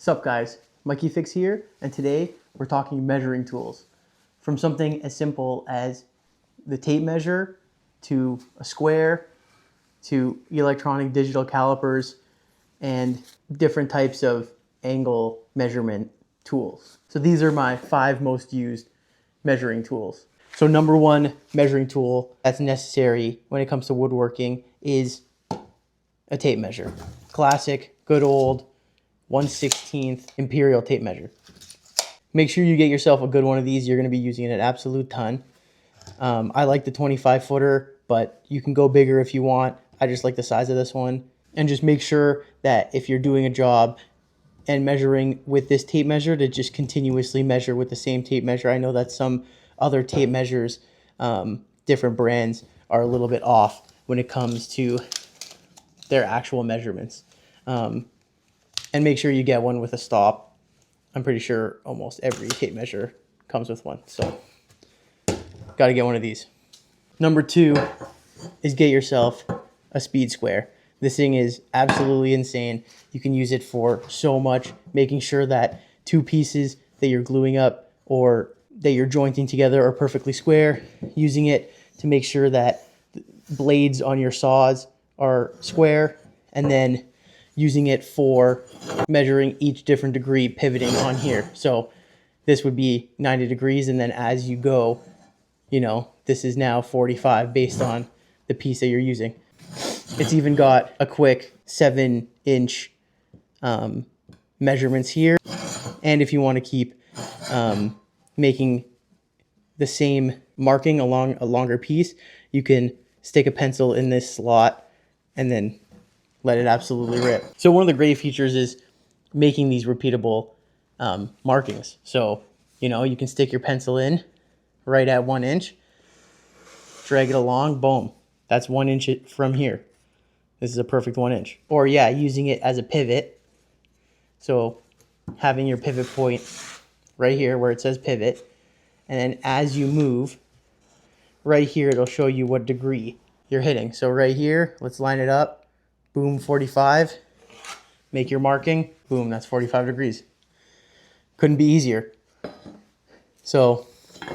Sup guys, Mikeyfix here, and today we're talking measuring tools. From something as simple as the tape measure, to a square, to electronic digital calipers, and different types of angle measurement tools. So these are my 5 most used measuring tools. So number 1 measuring tool that's necessary when it comes to woodworking is a tape measure. Classic, good old 1/16 imperial tape measure. Make sure you get yourself a good one of these. You're going to be using it an absolute ton. I like the 25 footer, but you can go bigger if you want. I just like the size of this one. And just make sure that if you're doing a job and measuring with this tape measure, to just continuously measure with the same tape measure. I know that some other tape measures, different brands, are a little bit off when it comes to their actual measurements. And make sure you get one with a stop. I'm pretty sure almost every tape measure comes with one. So got to get one of these. Number 2 is get yourself a speed square. This thing is absolutely insane. You can use it for so much, making sure that 2 pieces that you're gluing up or that you're jointing together are perfectly square. Using it to make sure that the blades on your saws are square, and then using it for measuring each different degree pivoting on here. So this would be 90 degrees, and then as you go, you know, this is now 45 based on the piece that you're using. It's even got a quick 7-inch measurements here. And if you want to keep making the same marking along a longer piece, you can stick a pencil in this slot and then let it absolutely rip. So one of the great features is making these repeatable markings. So, you know, you can stick your pencil in right at 1 inch, drag it along, boom. That's 1 inch from here. This is a perfect 1 inch. Or yeah, using it as a pivot. So having your pivot point right here where it says pivot. And then as you move, right here, it'll show you what degree you're hitting. So right here, let's line it up. Boom, 45. Make your marking. Boom, that's 45 degrees. Couldn't be easier. So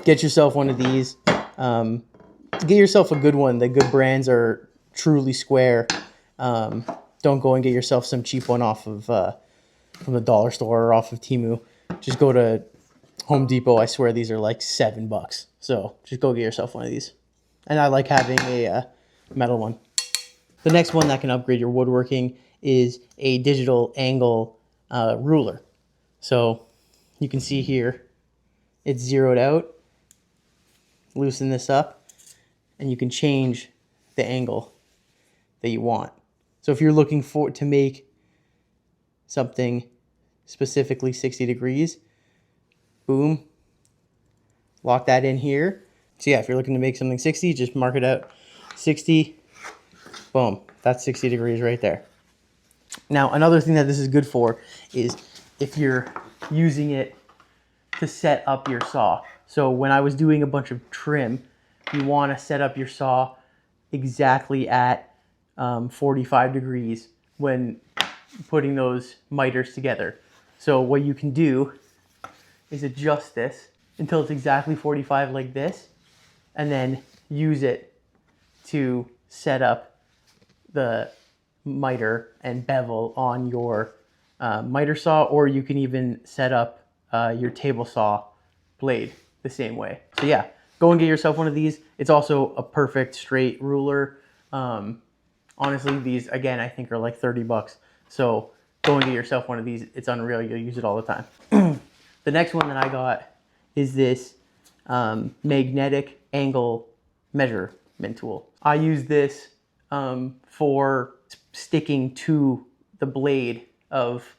get yourself one of these. Get yourself a good one. The good brands are truly square. Don't go and get yourself some cheap one off of from the dollar store or off of Temu. Just go to Home Depot. I swear these are like $7. So just go get yourself one of these. And I like having a metal one. The next one that can upgrade your woodworking is a digital angle ruler. So you can see here, it's zeroed out. Loosen this up, and you can change the angle that you want. So if you're looking to make something specifically 60 degrees, boom, lock that in here. So yeah, if you're looking to make something 60, just mark it out 60. Boom, that's 60 degrees right there. Now, another thing that this is good for is if you're using it to set up your saw. So when I was doing a bunch of trim, you want to set up your saw exactly at 45 degrees when putting those miters together. So what you can do is adjust this until it's exactly 45 like this, and then use it to set up the miter and bevel on your miter saw, or you can even set up your table saw blade the same way. So yeah, go and get yourself one of these. It's also a perfect straight ruler. Honestly, these, again, I think are like $30. So go and get yourself one of these. It's unreal. You'll use it all the time. The next one that I got is this magnetic angle measurement tool. I use this for sticking to the blade of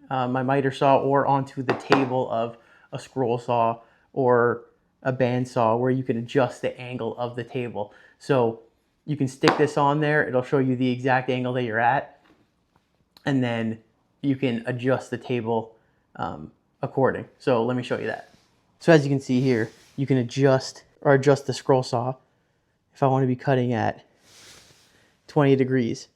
my miter saw or onto the table of a scroll saw or a band saw, where you can adjust the angle of the table. So you can stick this on there. It'll show you the exact angle that you're at, and then you can adjust the table according. So let me show you that. So as you can see here, you can adjust the scroll saw if I want to be cutting at 20 degrees.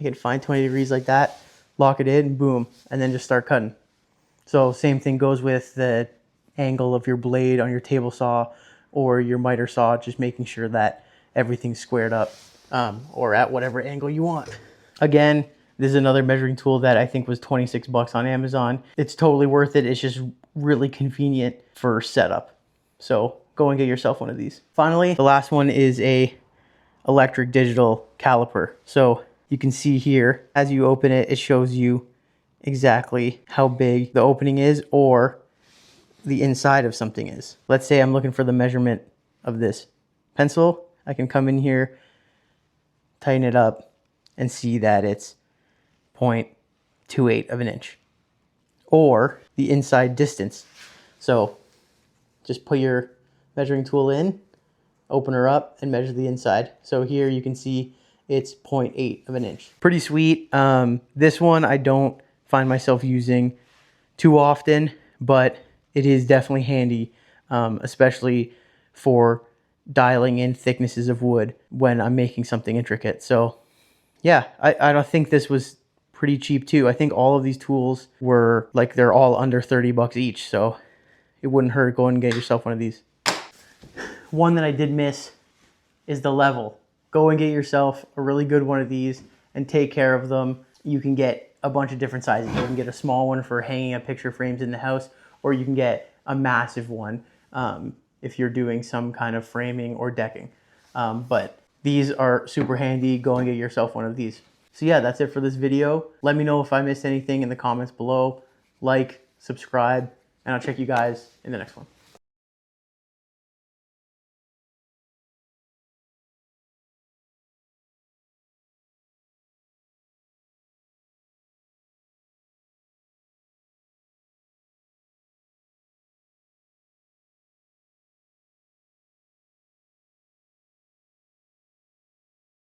I can find 20 degrees like that. lock it in, boom, and then just start cutting. So same thing goes with the angle of your blade on your table saw or your miter saw, just making sure that everything's squared up or at whatever angle you want. Again, this is another measuring tool that I think was 26 bucks on Amazon. It's totally worth it. It's just really convenient for setup. So go and get yourself one of these. Finally, the last one is a electric digital caliper. So you can see here, as you open it, it shows you exactly how big the opening is or the inside of something is. Let's say I'm looking for the measurement of this pencil. I can come in here, tighten it up, and see that it's 0.28 of an inch. Or the inside distance. So just put your measuring tool in, open her up, and measure the inside. So here you can see it's 0.8 of an inch. Pretty sweet. This one I don't find myself using too often, but it is definitely handy, especially for dialing in thicknesses of wood when I'm making something intricate. So yeah, I don't think this was pretty cheap too. I think all of these tools were like, they're all under 30 bucks each. So it wouldn't hurt. Go and get yourself one of these. One that I did miss is the level. Go and get yourself a really good one of these and take care of them. You can get a bunch of different sizes. You can get a small one for hanging up picture frames in the house, or you can get a massive one if you're doing some kind of framing or decking. But these are super handy. Go and get yourself one of these. So yeah, that's it for this video. Let me know if I missed anything in the comments below. Like, subscribe, and I'll check you guys in the next one.